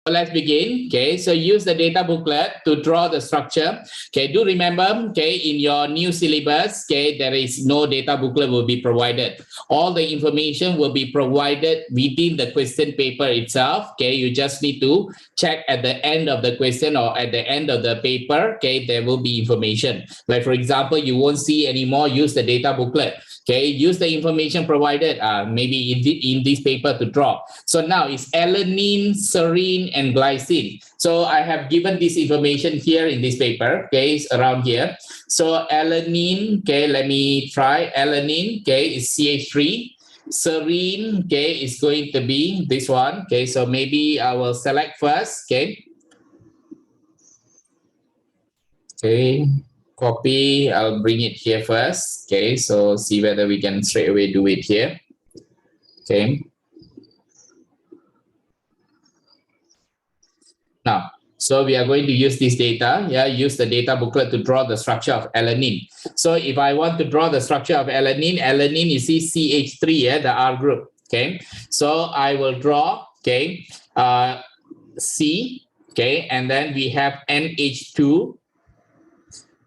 So let's begin. Okay, so use the data booklet to draw the structure. Okay, do remember, okay, in your new syllabus, okay, there is no data booklet will be provided. All the information will be provided within the question paper itself. Okay, you just need to check at the end of the question or at the end of the paper. Okay, there will be information. Like for example, you won't see anymore. Use the data booklet. Okay, use the information provided maybe in this paper to draw. So now it's alanine, serine, and glycine. So I have given this information here in this paper. Okay, it's around here. So alanine, okay, let me try. Alanine, okay, is CH3. Serine, okay, is going to be this one. Okay, so maybe I will select first. Okay. Okay. Copy, I'll bring it here first. Okay, so see whether we can straight away do it here. Okay. Now, so we are going to use this data. Yeah, use the data booklet to draw the structure of alanine. So if I want to draw the structure of alanine, you see CH3, yeah, the R group. Okay, so I will draw, okay, C, okay, and then we have NH2.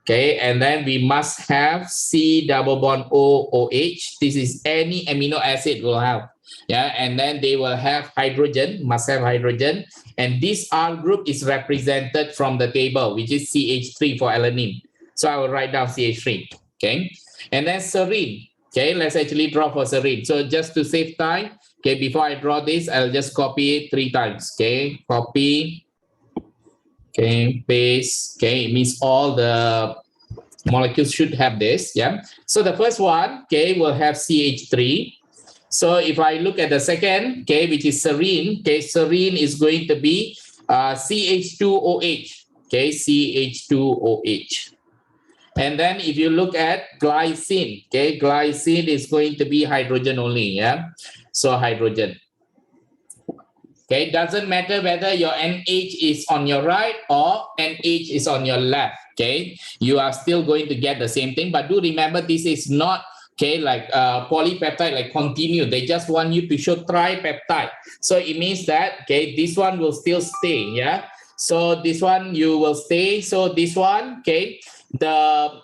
Okay, and then we must have C double bond O OH. This is any amino acid will have. Yeah, and then they will have hydrogen, must have hydrogen. And this R group is represented from the table, which is CH3 for alanine. So I will write down CH3. Okay, and then serine. Okay, let's actually draw for serine. So just to save time, okay, before I draw this, I'll just copy it 3 times. Okay, copy. Okay, paste. Okay, it means all the molecules should have this. Yeah. So the first one, okay, will have CH3. So if I look at the second, okay, which is serine, okay, serine is going to be CH2OH. Okay, CH2OH. And then if you look at glycine, okay, glycine is going to be hydrogen only. Yeah. So hydrogen. Okay, it doesn't matter whether your NH is on your right or NH is on your left. Okay, you are still going to get the same thing. But do remember, this is not, okay, like polypeptide, like continue. They just want you to show tripeptide. So it means that, okay, this one will still stay. Yeah. So this one you will stay. So this one, okay, the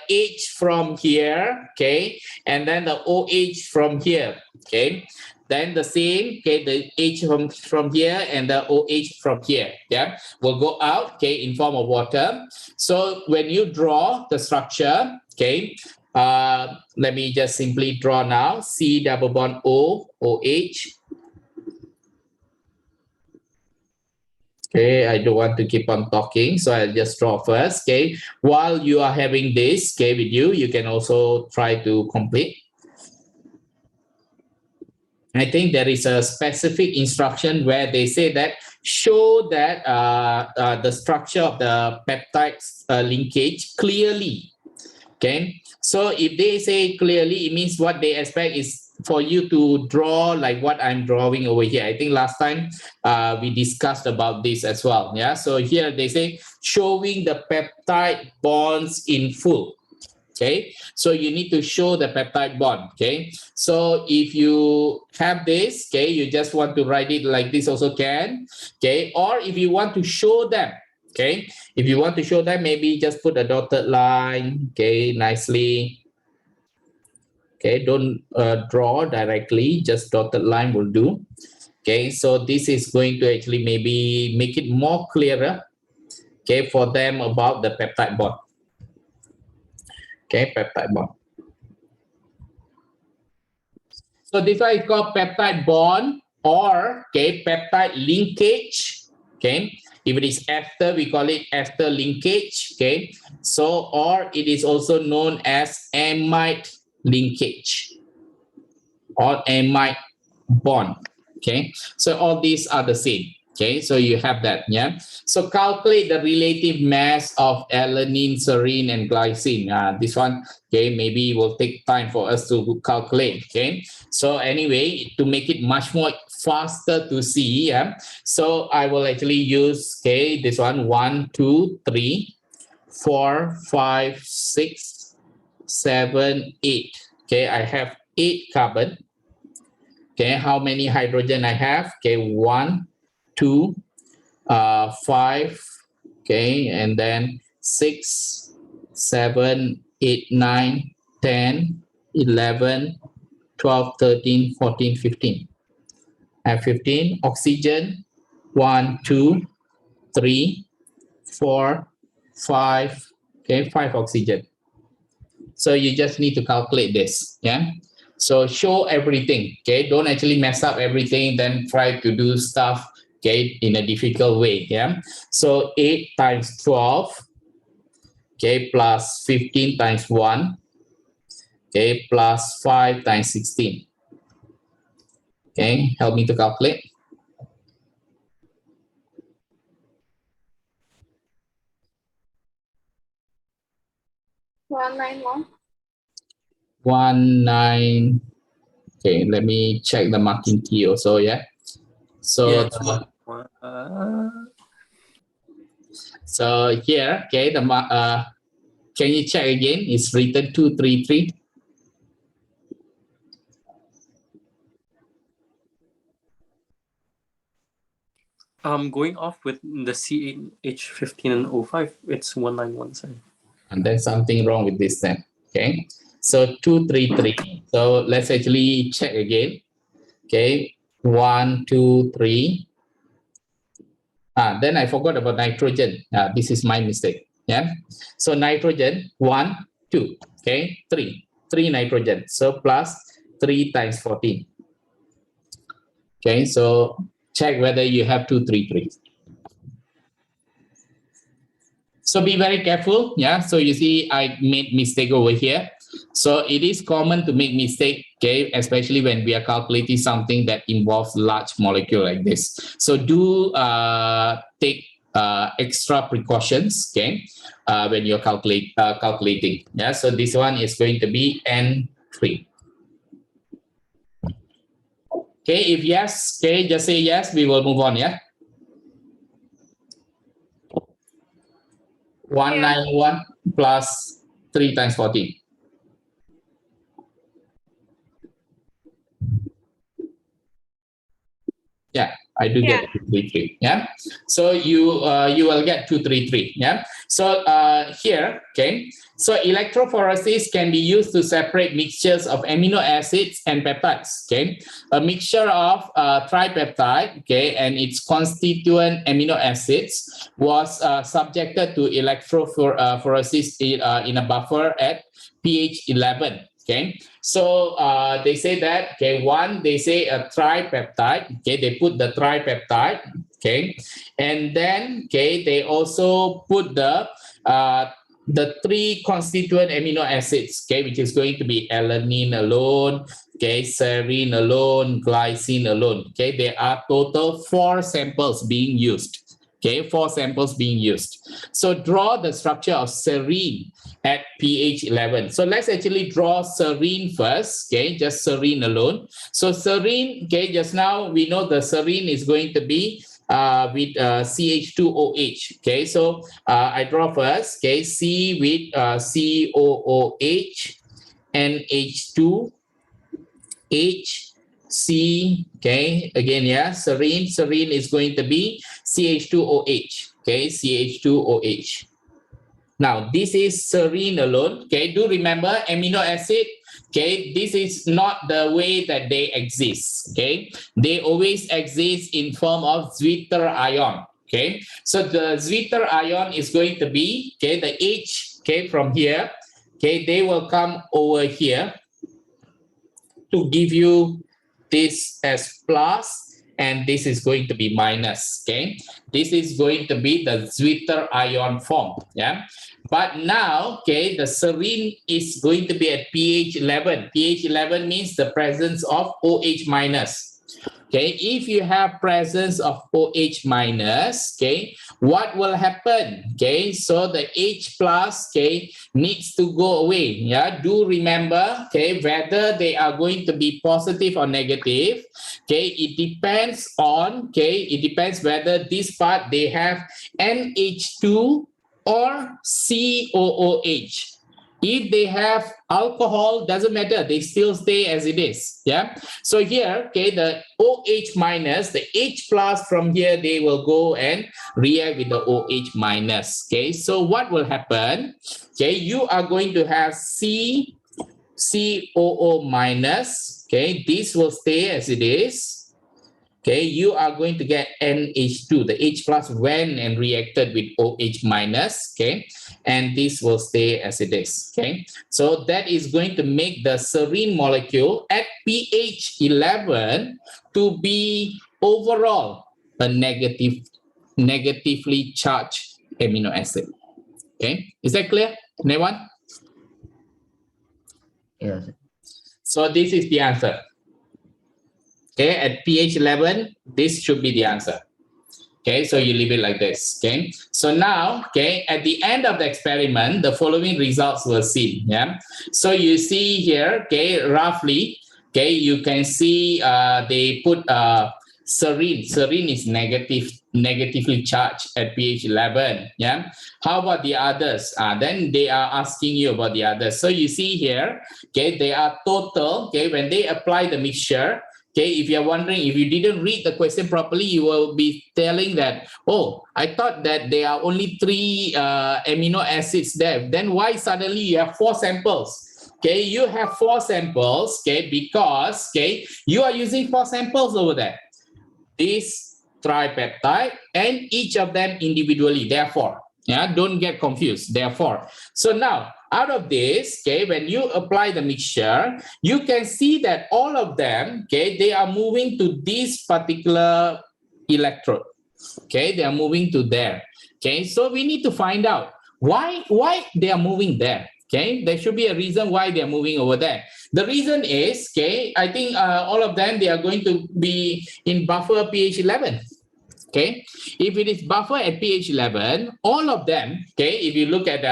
H from here, okay, and then the OH from here, okay. Then the same, okay, the H from here and the OH from here, yeah, will go out, okay, in form of water. So when you draw the structure, okay, let me just simply draw now. C double bond O, OH. Okay, I don't want to keep on talking, so I'll just draw first, okay. While you are having this, okay, with you, you can also try to complete. I think there is a specific instruction where they say that show that the structure of the peptide linkage clearly. Okay, so if they say clearly, it means what they expect is for you to draw like what I'm drawing over here. I think last time we discussed about this as well. Yeah, so here they say showing the peptide bonds in full. Okay, so you need to show the peptide bond. Okay, so if you have this, okay, you just want to write it like this also can. Okay, or if you want to show them, okay, if you want to show them, maybe just put a dotted line, okay, nicely. Okay, don't draw directly, just dotted line will do. Okay, so this is going to actually maybe make it more clearer, okay, for them about the peptide bond. Okay, peptide bond. So this one is called peptide bond or, okay, peptide linkage. Okay, if it is ester, we call it ester linkage. Okay, so or it is also known as amide linkage or amide bond. Okay, so all these are the same. Okay, so you have that. Yeah, so calculate the relative mass of alanine, serine, and glycine. This one, okay, maybe will take time for us to calculate. Okay, so anyway, to make it much more faster to see, yeah, so I will actually use, okay, this one 1 2 3 4 5 6 7 8. Okay, I have 8 carbon. Okay, how many hydrogen I have? Okay, 1 2 5, okay, and then 6, 7, 8, 9, 10, 11, 12, 13, 14, 15. I have 15. Oxygen, 1, 2, 3, 4, 5, okay, 5 oxygen. So you just need to calculate this, yeah. So show everything, okay. Don't actually mess up everything, then try to do stuff, okay, in a difficult way, yeah. So 8 times 12, okay, plus 15 times 1, okay, plus 5 times 16. Okay, help me to calculate. 191. 19. Okay, let me check the marking key also, yeah. So Yes, so here, okay, can you check again? It's written 233. going off with the CH15 and O5, it's 1917. And there's something wrong with this then. Okay, so 233. So let's actually check again. Okay, 1, 2, 3. Then I forgot about nitrogen. This is my mistake. Yeah. So nitrogen, 1, 2. Okay, 3 nitrogen. So plus 3 times 14. Okay, so check whether you have 233. So be very careful. Yeah. So you see, I made mistake over here. So it is common to make mistake, okay, especially when we are calculating something that involves large molecule like this. So do take extra precautions, okay, when you're calculating. Yeah. So this one is going to be N3. Okay. If yes, okay, just say yes. We will move on. Yeah. 191 plus 3 times 14. Yeah, I do get 233. Yeah, so you will get 233. Yeah, so here, okay, so electrophoresis can be used to separate mixtures of amino acids and peptides. Okay, a mixture of tripeptide, okay, and its constituent amino acids was subjected to electrophoresis in a buffer at pH 11. Okay, so they say that, okay, one, they say a tripeptide, okay, they put the tripeptide, okay, and then, okay, they also put the 3 constituent amino acids, okay, which is going to be alanine alone, okay, serine alone, glycine alone, okay, there are total 4 samples being used. Okay, 4 samples being used. So draw the structure of serine at pH 11. So let's actually draw serine first. Okay, just serine alone. So serine, okay, just now we know the serine is going to be with CH2OH. Okay, so I draw first. Okay, C with COOH and H2 H C, okay, again, yeah, serine is going to be CH2OH, okay, CH2OH. Now, this is serine alone, okay, do remember amino acid, okay, this is not the way that they exist, okay, they always exist in form of Zwitter ion, okay, so the Zwitter ion is going to be, okay, the H, okay, from here, okay, they will come over here to give you this as plus, and this is going to be minus. Okay, this is going to be the Zwitter ion form. Yeah, but now, okay, the serine is going to be at pH 11. pH 11 means the presence of OH minus. Okay, if you have presence of OH minus, okay, what will happen? Okay, so the H plus, okay, needs to go away. Yeah, do remember, okay, whether they are going to be positive or negative. Okay, it depends on, okay, it depends whether this part they have NH2 or COOH. If they have alcohol, doesn't matter, they still stay as it is. Yeah. So here, okay, the OH minus, the H plus from here, they will go and react with the OH minus. Okay. So what will happen? Okay, you are going to have COO minus. Okay, this will stay as it is. Okay, you are going to get NH2, the H plus went and reacted with OH minus, okay, and this will stay as it is, okay. So that is going to make the serine molecule at pH 11 to be overall a negatively charged amino acid, okay. Is that clear, anyone? Yes. So this is the answer. Okay, at pH 11, this should be the answer. Okay, so you leave it like this. Okay, so now, okay, at the end of the experiment, the following results were seen. Yeah, so you see here, okay, roughly, okay, you can see they put serine. Serine is negatively charged at pH 11. Yeah, how about the others? Then they are asking you about the others. So you see here, okay, they are total. Okay, when they apply the mixture. Okay, if you're wondering, if you didn't read the question properly, you will be telling that, oh, I thought that there are only 3 amino acids there. Then why suddenly you have 4 samples? Okay, you have 4 samples, okay, because, okay, you are using 4 samples over there. This tripeptide and each of them individually, therefore. Yeah, don't get confused, therefore. So now, out of this, okay, when you apply the mixture, you can see that all of them, okay, they are moving to this particular electrode. Okay, they are moving to there. Okay, so we need to find out why they are moving there. Okay, there should be a reason why they are moving over there. The reason is, okay, I think all of them, they are going to be in buffer pH 11. Okay, if it is buffer at pH 11, all of them, okay, if you look at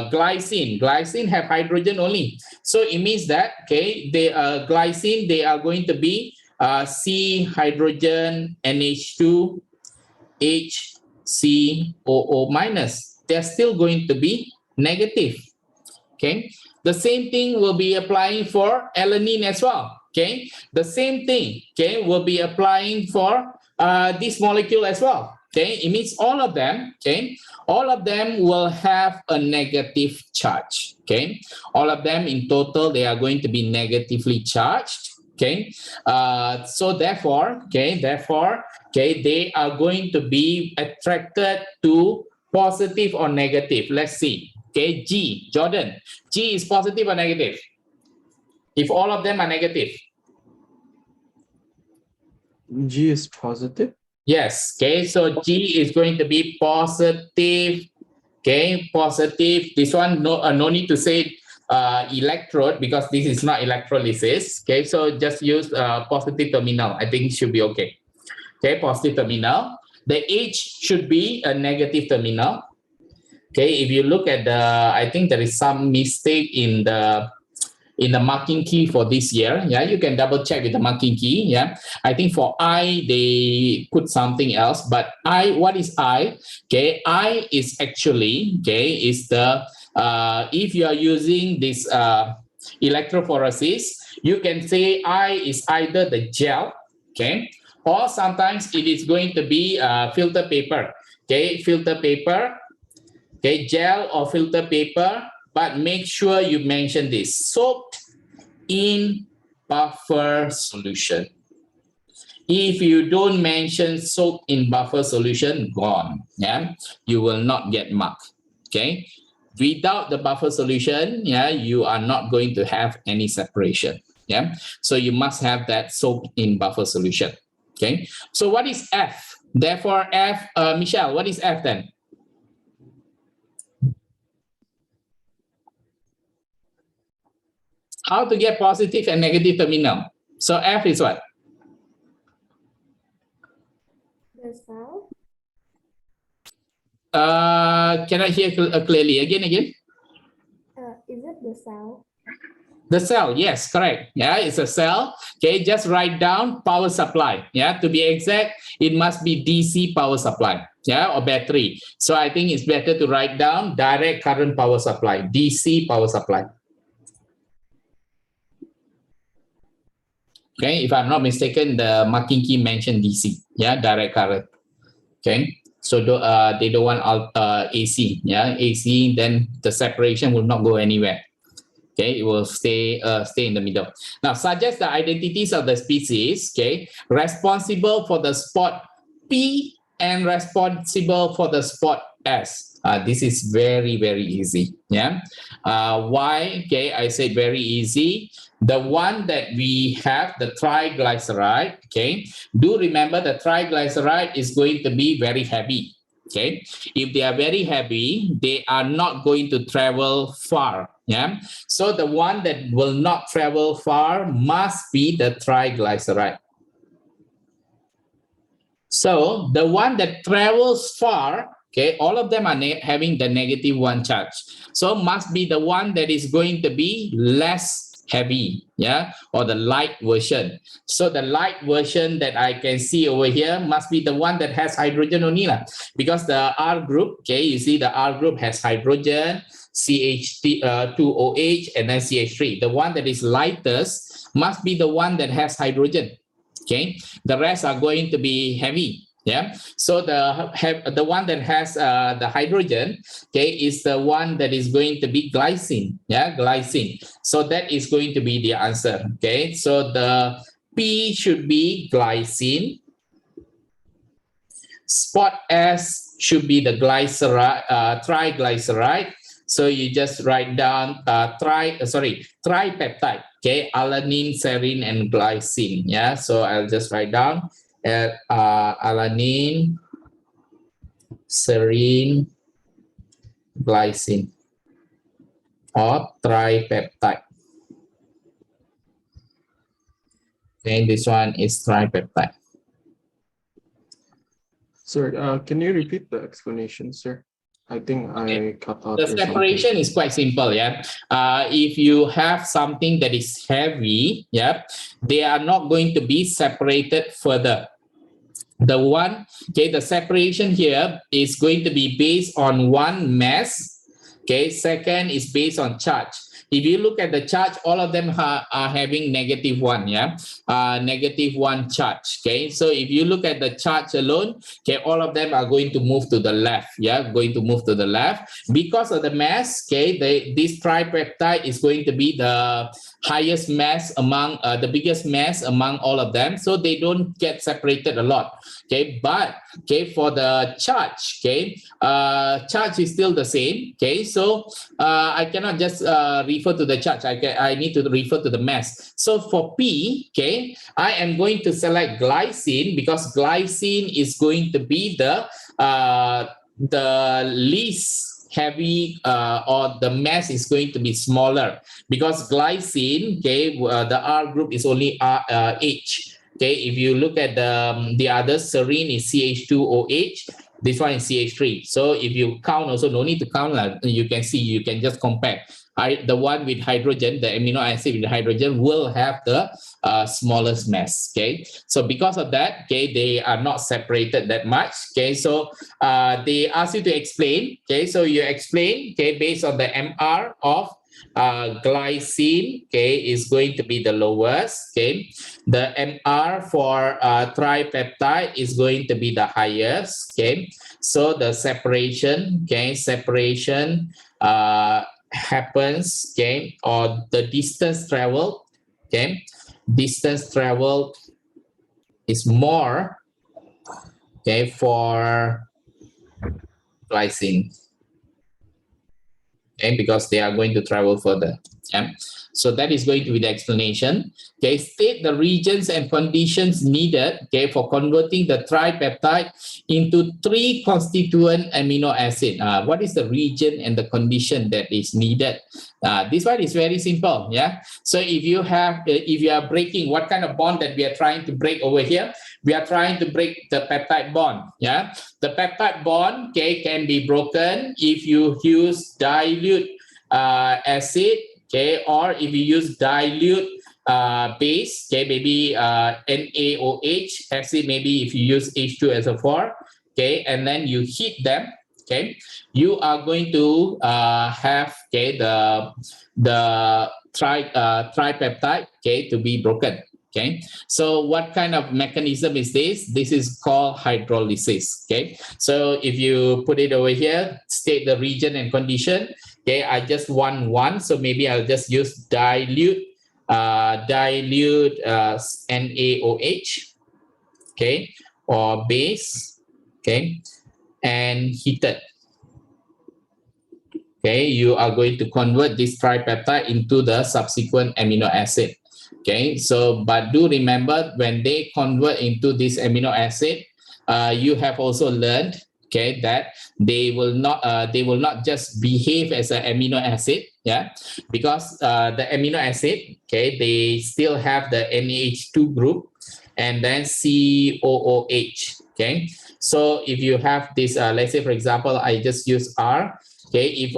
glycine have hydrogen only. So it means that, okay, the glycine, they are going to be C hydrogen NH2 HCOO minus. They're still going to be negative. Okay, the same thing will be applying for alanine as well. Okay, the same thing, okay, will be applying for this molecule as well. Okay, it means all of them, okay, all of them will have a negative charge. Okay, all of them in total, they are going to be negatively charged. Okay, so therefore, okay, they are going to be attracted to positive or negative. Let's see. Okay, G, Jordan, G is positive or negative? If all of them are negative. G is positive. Yes, okay, so G is going to be positive. Okay, positive. This one, no need to say electrode because this is not electrolysis. Okay, so just use positive terminal. I think it should be okay. Okay, positive terminal. The H should be a negative terminal. Okay, if you look at the, I think there is some mistake in the marking key for this year. Yeah, you can double check with the marking key. Yeah, I think for I, they put something else, but I, what is I? Okay, I is actually, okay, is the, if you are using this electrophoresis, you can say I is either the gel, okay, or sometimes it is going to be filter paper. Okay, filter paper, okay, gel or filter paper, but make sure you mention this, soaked in buffer solution. If you don't mention soaked in buffer solution, gone. Yeah, you will not get marked. Okay, without the buffer solution, yeah, you are not going to have any separation. Yeah, so you must have that soaked in buffer solution. Okay, so what is F? Therefore, F, Michelle, what is F then? How to get positive and negative terminal? So F is what? The cell? Cannot hear clearly. Again. Is it the cell? The cell, yes, correct. Yeah, it's a cell. Okay, just write down power supply. Yeah, to be exact, it must be DC power supply. Yeah, or battery. So I think it's better to write down direct current power supply, DC power supply. Okay, if I'm not mistaken, the marking key mentioned DC. Yeah, direct current. Okay, so they don't want AC. Yeah, AC, then the separation will not go anywhere. Okay, it will stay in the middle. Now, suggest the identities of the species, okay, responsible for the spot P and responsible for the spot S. This is very, very easy. Yeah. Why? Okay, I said very easy. The one that we have, the triglyceride, okay, do remember the triglyceride is going to be very heavy. Okay, if they are very heavy, they are not going to travel far. Yeah, so the one that will not travel far must be the triglyceride. So the one that travels far, okay, all of them are having the -1 charge. So must be the one that is going to be less heavy, yeah, or the light version. So the light version that I can see over here must be the one that has hydrogen only, because the R group, okay, you see the R group has hydrogen, CH2OH, and then CH3. The one that is lightest must be the one that has hydrogen. Okay, the rest are going to be heavy. Yeah, so the one that has the hydrogen, okay, is the one that is going to be glycine. Yeah, glycine. So that is going to be the answer. Okay, so the P should be glycine. Spot S should be the triglyceride. So you just write down tripeptide. Okay, alanine, serine, and glycine. Yeah, so I'll just write down alanine, serine, glycine, or tripeptide. Okay, this one is tripeptide. Sir, can you repeat the explanation, sir? I think I cut out. The separation is quite simple. Yeah, if you have something that is heavy, yeah, they are not going to be separated further. The separation here is going to be based on one mass. Okay, second is based on charge. If you look at the charge, all of them are having -1, yeah, -1 charge. Okay, so if you look at the charge alone, okay, all of them are going to move to the left, yeah, going to move to the left because of the mass. Okay, this tripeptide is going to be the highest mass among the biggest mass among all of them, so they don't get separated a lot. Okay, but okay, for the charge, okay, charge is still the same. Okay, so I cannot just refer to the charge. I need to refer to the mass. So for P, okay, I am going to select glycine because glycine is going to be the least heavy, or the mass is going to be smaller because glycine, okay, the R group is only H. Okay, if you look at the other, serine is CH2OH. This one is CH3. So if you count also, no need to count. You can see, you can just compare. The one with hydrogen, the amino acid with hydrogen will have the smallest mass. Okay, so because of that, okay, they are not separated that much. Okay, so they ask you to explain. Okay, so you explain. Okay, based on the MR of glycine, okay, is going to be the lowest. Okay, the MR for tripeptide is going to be the highest. Okay, so the separation, okay, happens, okay, or the distance traveled, okay, distance traveled is more, okay, for glycine. Okay, because they are going to travel further. Yeah. So that is going to be the explanation. Okay, state the regions and conditions needed, okay, for converting the tripeptide into 3 constituent amino acid. What is the region and the condition that is needed? This one is very simple. Yeah. So if you are breaking, what kind of bond that we are trying to break over here? We are trying to break the peptide bond. Yeah. The peptide bond, okay, can be broken if you use dilute acid, okay, or if you use dilute base, okay, maybe NaOH acid, maybe if you use H2SO4, okay, and then you heat them, okay, you are going to have, okay, the tripeptide, okay, to be broken. Okay, so what kind of mechanism is this? This is called hydrolysis. Okay, so if you put it over here, state the region and condition. Okay, I just want one, so maybe I'll just use dilute NaOH, okay, or base, okay, and heated. Okay, you are going to convert this tripeptide into the subsequent amino acid. Okay, so but do remember, when they convert into this amino acid, you have also learned, okay, that they will not just behave as an amino acid, yeah, because the amino acid, okay, they still have the NH2 group and then COOH. Okay, so if you have this, let's say for example, I just use R. Okay, if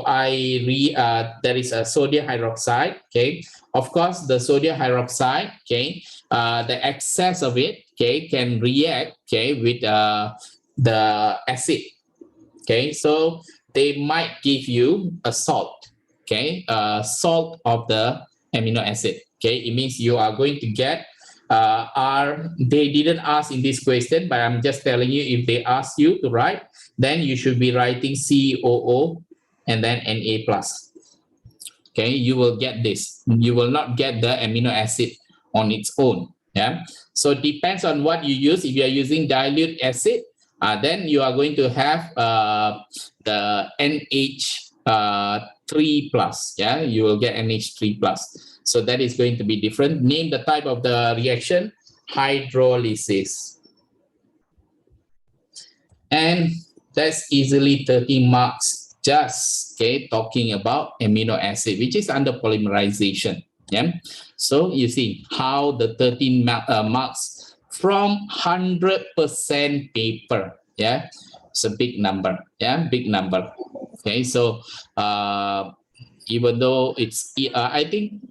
there is a sodium hydroxide, okay, of course the sodium hydroxide, okay, the excess of it, okay, can react, okay, with the acid. Okay, so they might give you a salt, okay, salt of the amino acid. Okay, it means you are going to get they didn't ask in this question, but I'm just telling you, if they ask you to write, then you should be writing COO and then Na plus. Okay, you will get this. You will not get the amino acid on its own. Yeah, so it depends on what you use. If you are using dilute acid, then you are going to have the NH3 plus. Yeah, you will get NH3 plus. So that is going to be different. Name the type of the reaction: hydrolysis. And that's easily 30 marks. Just, okay, talking about amino acid, which is under polymerization. Yeah, so you see how the 13 marks from 100% paper. Yeah, it's a big number. Yeah, big number. Okay, so even though it's I think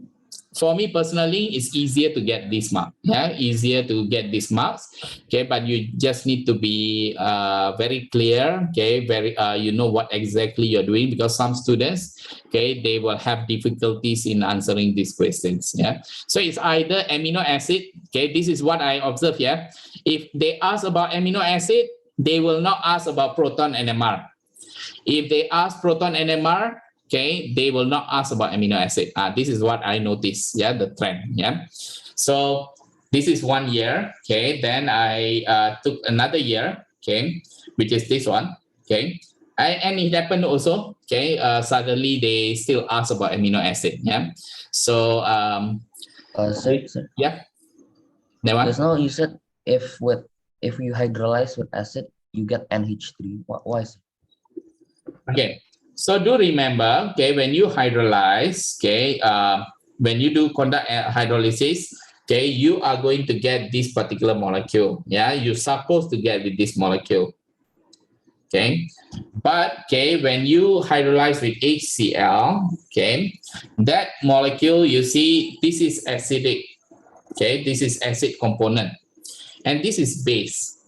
for me personally, it's easier to get this mark. Yeah, easier to get these marks. Okay, but you just need to be very clear. Okay, you know what exactly you're doing, because some students, okay, they will have difficulties in answering these questions. Yeah, so it's either amino acid. Okay, this is what I observe here. If they ask about amino acid, they will not ask about proton NMR. If they ask proton NMR, okay, they will not ask about amino acid. This is what I noticed. Yeah, the trend. Yeah, so this is 1 year. Okay, then I took another year. Okay, which is this one. Okay, and it happened also. Okay, suddenly they still ask about amino acid. Yeah, so Sir, yeah, that one. just now you said if you hydrolyze with acid, you get NH3. Why? Sir? Okay, so do remember, okay, when you hydrolyze, okay, when you do conduct hydrolysis, okay, you are going to get this particular molecule. Yeah, you're supposed to get with this molecule. Okay, but okay, when you hydrolyze with HCl, okay, that molecule, you see, this is acidic. Okay, this is acid component, and this is base.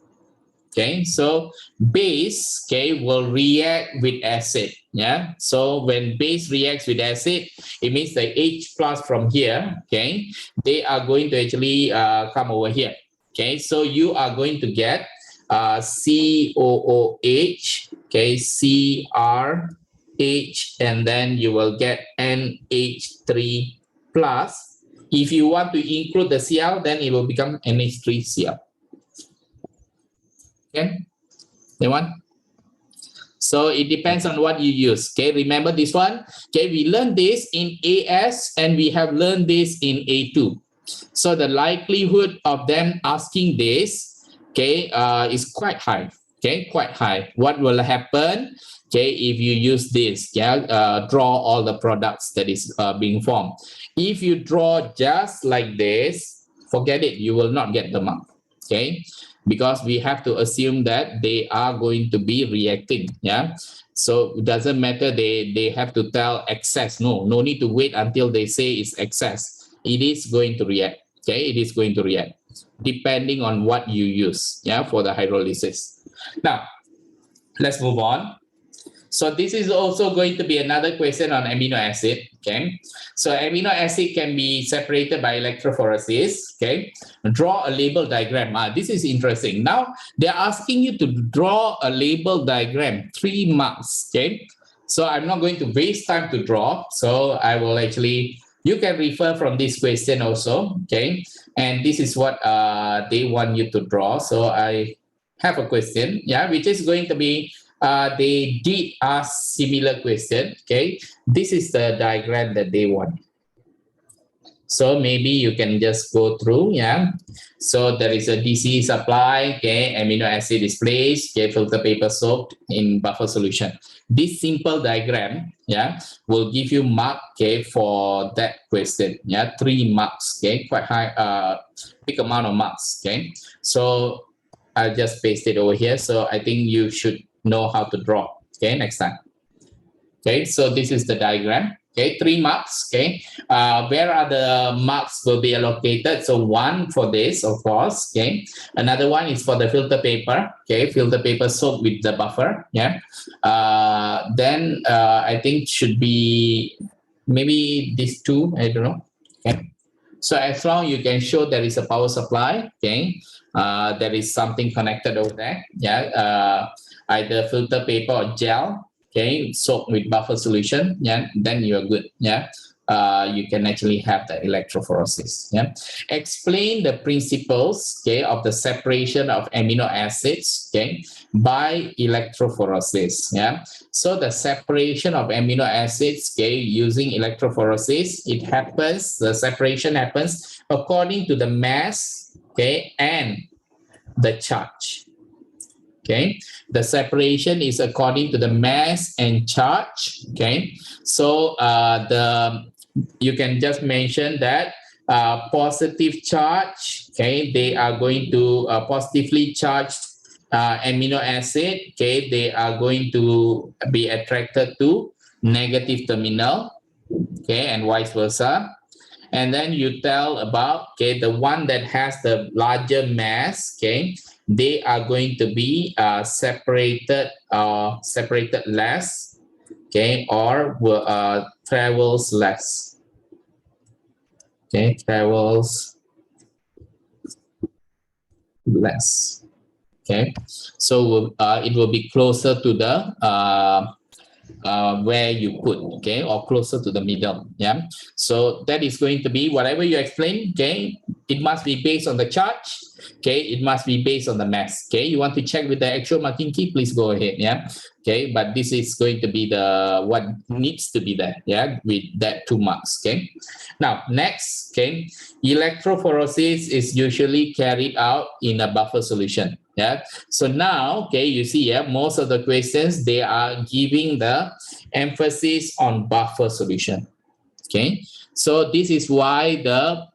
Okay, so base, okay, will react with acid. Yeah, so when base reacts with acid, it means the H plus from here, okay, they are going to actually come over here. Okay, so you are going to get COOH, okay, CRH, and then you will get NH3 plus. If you want to include the Cl, then it will become NH3Cl. Okay, anyone? So it depends on what you use. Okay, remember this one. Okay, we learned this in AS and we have learned this in A2. So the likelihood of them asking this, okay, is quite high. Okay, quite high. What will happen? Okay, if you use this, yeah, draw all the products that is being formed. If you draw just like this, forget it. You will not get the mark. Okay. because we have to assume that they are going to be reacting. Yeah. So it doesn't matter they have to tell excess. No need to wait until they say it's excess. It is going to react. Okay, it is going to react depending on what you use, yeah, for the hydrolysis. Now, let's move on. So this is also going to be another question on amino acid. Okay, so amino acid can be separated by electrophoresis. Okay, draw a label diagram. This is interesting. Now they're asking you to draw a label diagram, 3 marks. Okay, so I'm not going to waste time to draw. So I will actually, you can refer from this question also. Okay, and this is what they want you to draw. So I have a question, yeah, which is going to be, they did ask similar question. Okay, this is the diagram that they want. So maybe you can just go through, yeah. So there is a DC supply, okay, amino acid is placed, okay, filter paper soaked in buffer solution. This simple diagram, yeah, will give you mark, okay, for that question, yeah, 3 marks, okay, quite high, big amount of marks, okay. So I'll just paste it over here. So I think you should know how to draw, okay, next time. Okay, so this is the diagram. Okay, 3 marks. Okay, where are the marks will be allocated? So 1 for this, of course. Okay, another one is for the filter paper. Okay, filter paper soaked with the buffer. Yeah, then I think should be maybe these 2. I don't know. Okay, so as long you can show there is a power supply. Okay, there is something connected over there. Yeah, either filter paper or gel. Okay, soaked with buffer solution, yeah, then you're good, yeah. You can actually have the electrophoresis, yeah. Explain the principles, okay, of the separation of amino acids, okay, by electrophoresis, yeah. So the separation of amino acids, okay, using electrophoresis, it happens, the separation happens according to the mass, okay, and the charge. Okay, the separation is according to the mass and charge. Okay, so you can just mention that positive charge. Okay, they are going to positively charged amino acid. Okay, they are going to be attracted to negative terminal. Okay, and vice versa. And then you tell about, okay, the one that has the larger mass, okay, they are going to be separated less, okay, or travels less. Okay, travels less. Okay, so it will be closer to the where you put, okay, or closer to the middle, yeah. So that is going to be whatever you explain, okay, it must be based on the charge, okay, it must be based on the mass, okay. You want to check with the actual marking key, please go ahead, yeah, okay, but this is going to be the what needs to be there, yeah, with that 2 marks, okay. Now next, okay, electrophoresis is usually carried out in a buffer solution. Yeah. So now, okay, you see, yeah, most of the questions, they are giving the emphasis on buffer solution. Okay. So this is why the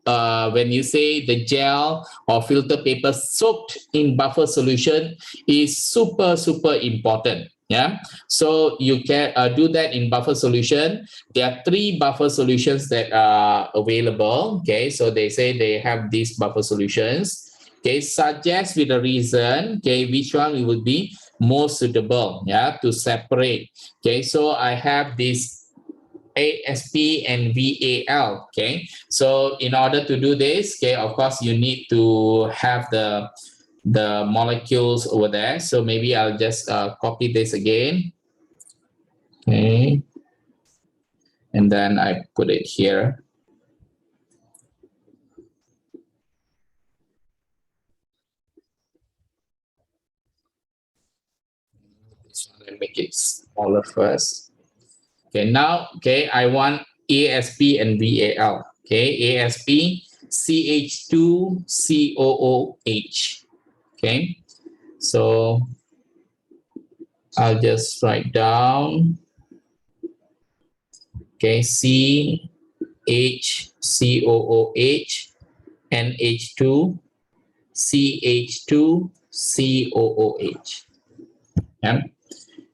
when you say the gel or filter paper soaked in buffer solution is super important. Yeah. So you can do that in buffer solution. There are 3 buffer solutions that are available. Okay. So they say they have these buffer solutions. Okay, suggest with a reason, okay, which one would be more suitable, yeah, to separate. Okay, so I have this ASP and VAL, okay. So in order to do this, okay, of course, you need to have the molecules over there. So maybe I'll just copy this again. Okay. And then I put it here. And make it smaller first. Okay, now, okay, I want ASP and VAL. Okay, ASP, CH2COOH. Okay, so I'll just write down, okay, CHCOOH, NH2, CH2, COOH. Yeah.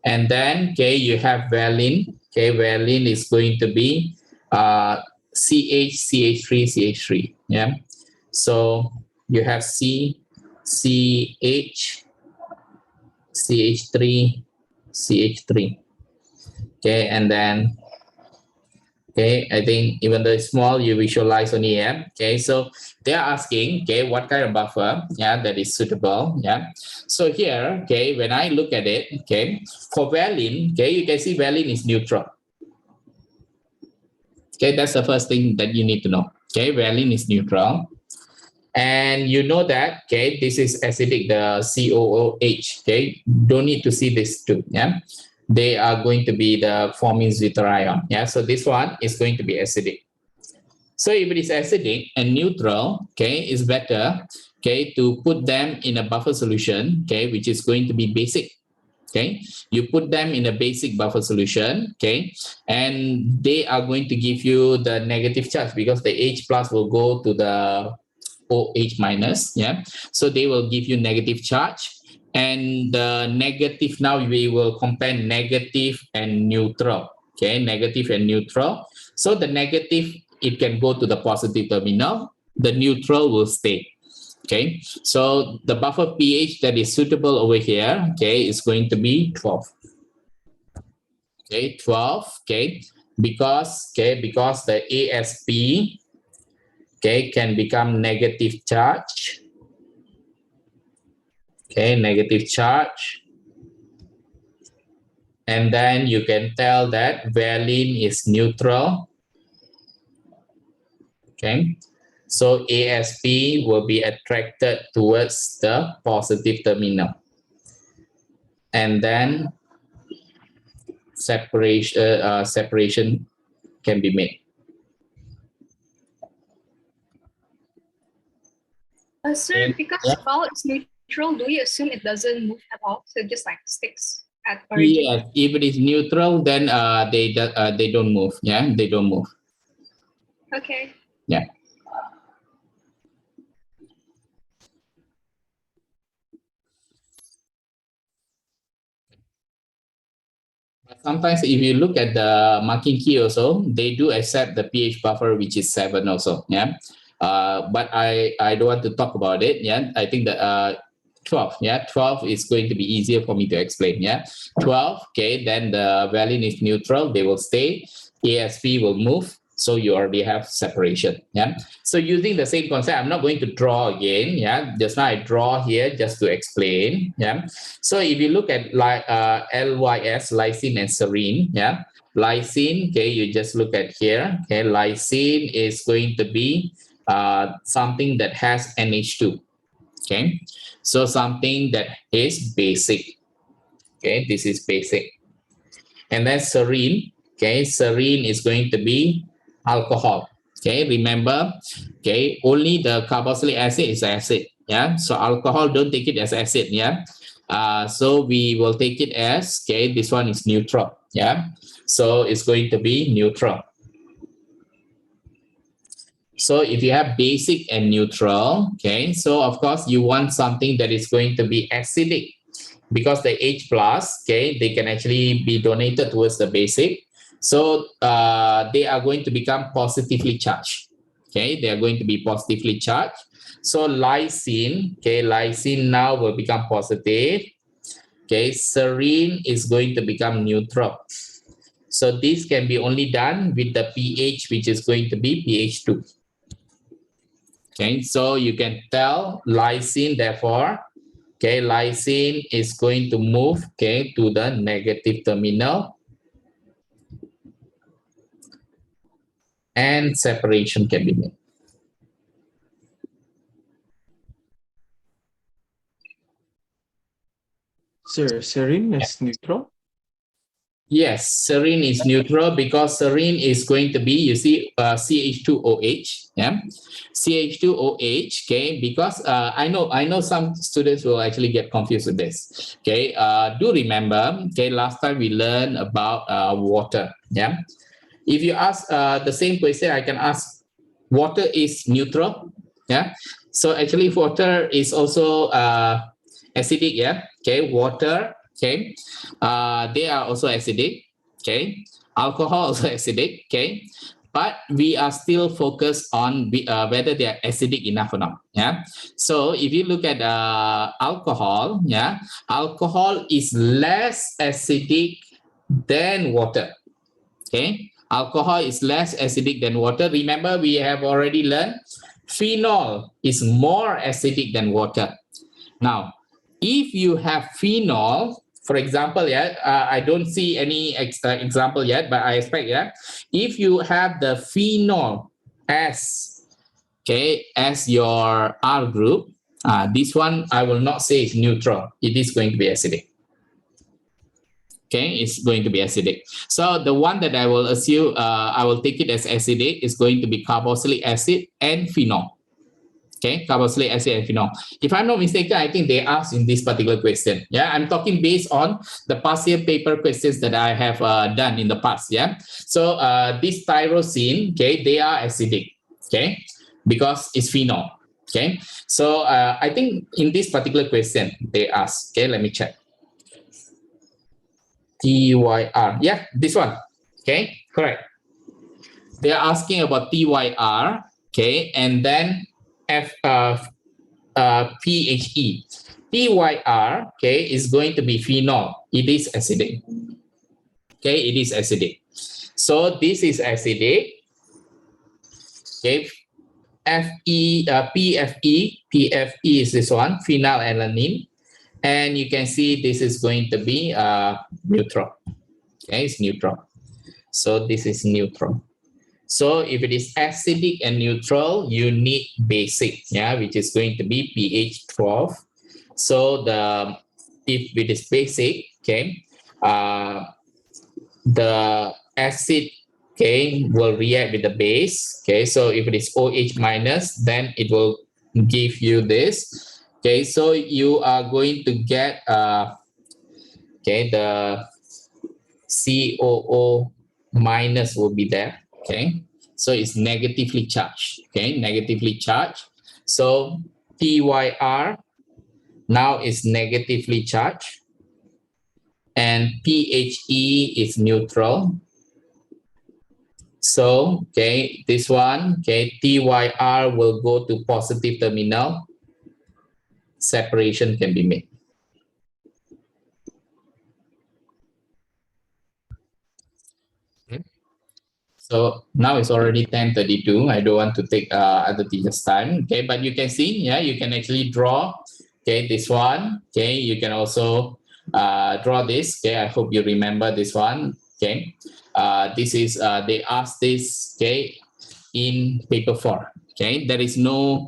And then, okay, you have valine. Okay, valine is going to be CH3. Yeah. So you have CH3. Okay, and then, okay, I think even though it's small, you visualize only here. Okay, so they're asking, okay, what kind of buffer, yeah, that is suitable. Yeah. So here, okay, when I look at it, okay, for valine, okay, you can see valine is neutral. Okay, that's the first thing that you need to know. Okay, valine is neutral. And you know that, okay, this is acidic, the COOH, okay, don't need to see this too, yeah. They are going to be the forming zwitterion, yeah. So this one is going to be acidic. So if it is acidic and neutral, okay, it's better, okay, to put them in a buffer solution, okay, which is going to be basic. Okay, you put them in a basic buffer solution, okay, and they are going to give you the negative charge because the H plus will go to the OH minus, yeah. So they will give you negative charge, and the negative, now we will compare negative and neutral, okay, negative and neutral. So the negative, it can go to the positive terminal, the neutral will stay. Okay, so the buffer pH that is suitable over here, okay, is going to be 12. Okay, 12, okay, because the ASP, okay, can become negative charge. Okay, negative charge. And then you can tell that valine is neutral. Okay, so ASP will be attracted towards the positive terminal. And then separation can be made. Sir, because Yeah. vowel is neutral, do you assume it doesn't move at all? So it just like sticks at origin? Yes, if it is neutral, then they don't move. Yeah, they don't move. Okay. Yeah. Sometimes if you look at the marking key also, they do accept the pH buffer, which is 7 also. Yeah. But I don't want to talk about it. Yeah. I think that 12. Yeah. 12 is going to be easier for me to explain. Yeah. 12. Okay. Then the valine is neutral. They will stay. ASP will move. So you already have separation. Yeah. So using the same concept, I'm not going to draw again. Yeah. Just now I draw here just to explain. Yeah. So if you look at LYS, lysine and serine, yeah, lysine, okay, you just look at here, okay, lysine is going to be something that has NH2, okay, so something that is basic, okay, this is basic. And then serine, okay, serine is going to be alcohol, okay, remember, okay, only the carboxylic acid is acid, yeah, so alcohol, don't take it as acid, yeah. So we will take it as, okay, this one is neutral, yeah. So it's going to be neutral. So if you have basic and neutral, okay, so of course you want something that is going to be acidic because the H plus, okay, they can actually be donated towards the basic. So they are going to become positively charged, okay, they are going to be positively charged. So lysine, okay, lysine now will become positive. Okay, serine is going to become neutral. So this can be only done with the pH, which is going to be pH 2. Okay, so you can tell lysine, therefore, okay, lysine is going to move, okay, to the negative terminal. And separation can be made. Sir, serine is neutral? Yes, serine is neutral because serine is going to be, you see, CH2OH, yeah, CH2OH, okay, because I know some students will actually get confused with this, okay, do remember, okay, last time we learned about water, yeah, if you ask the same question, I can ask, water is neutral, yeah, so actually water is also acidic, yeah. Okay, water, okay, they are also acidic, okay. Alcohol also acidic, okay. But we are still focused on whether they are acidic enough or not, yeah. So if you look at alcohol, yeah, alcohol is less acidic than water, okay. Alcohol is less acidic than water. Remember, we have already learned phenol is more acidic than water. Now, if you have phenol, for example, yeah, I don't see any example yet, but I expect, yeah, if you have the phenol as, okay, as your R group, this one I will not say is neutral. It is going to be acidic. Okay, it's going to be acidic. So the one that I will assume, I will take it as acidic is going to be carboxylic acid and phenol. Okay, carboxylic acid and phenol. If I'm not mistaken, I think they asked in this particular question. Yeah, I'm talking based on the past year paper questions that I have done in the past. Yeah, so this tyrosine, okay, they are acidic. Okay, because it's phenol. Okay, so I think in this particular question they asked. Okay, let me check. TYR. Yeah, this one. Okay, correct. They are asking about TYR. Okay, and then PHE. TYR, okay, is going to be phenol. It is acidic. Okay, it is acidic. So this is acidic. Okay, PFE is this one, phenylalanine. And you can see this is going to be neutral. Okay, it's neutral. So this is neutral. So if it is acidic and neutral, you need basic, yeah, which is going to be pH 12. So if it is basic, okay, the acid, okay, will react with the base. Okay, so if it is OH minus, then it will give you this. Okay, so you are going to get okay, the COO minus will be there. Okay, so it's negatively charged. Okay, negatively charged. So TYR now is negatively charged, and PHE is neutral. So okay, this one, okay, TYR will go to positive terminal. Separation can be made. Okay. So now it's already 10:32. I don't want to take other teachers' time. Okay, but you can see, yeah, you can actually draw. Okay, this one. Okay, you can also draw this. Okay, I hope you remember this one. Okay, this is they asked this. Okay, in paper 4. Okay, there is no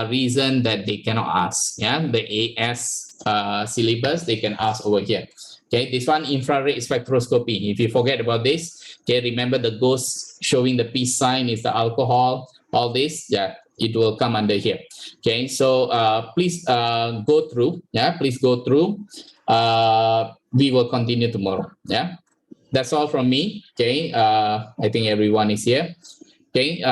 reason that they cannot ask. Yeah, the AS syllabus they can ask over here. Okay, this one infrared spectroscopy. If you forget about this, okay, remember the ghost showing the peace sign is the alcohol. All this, yeah, it will come under here. Okay, so please go through. Yeah, please go through. We will continue tomorrow. Yeah, that's all from me. Okay, I think everyone is here. Okay.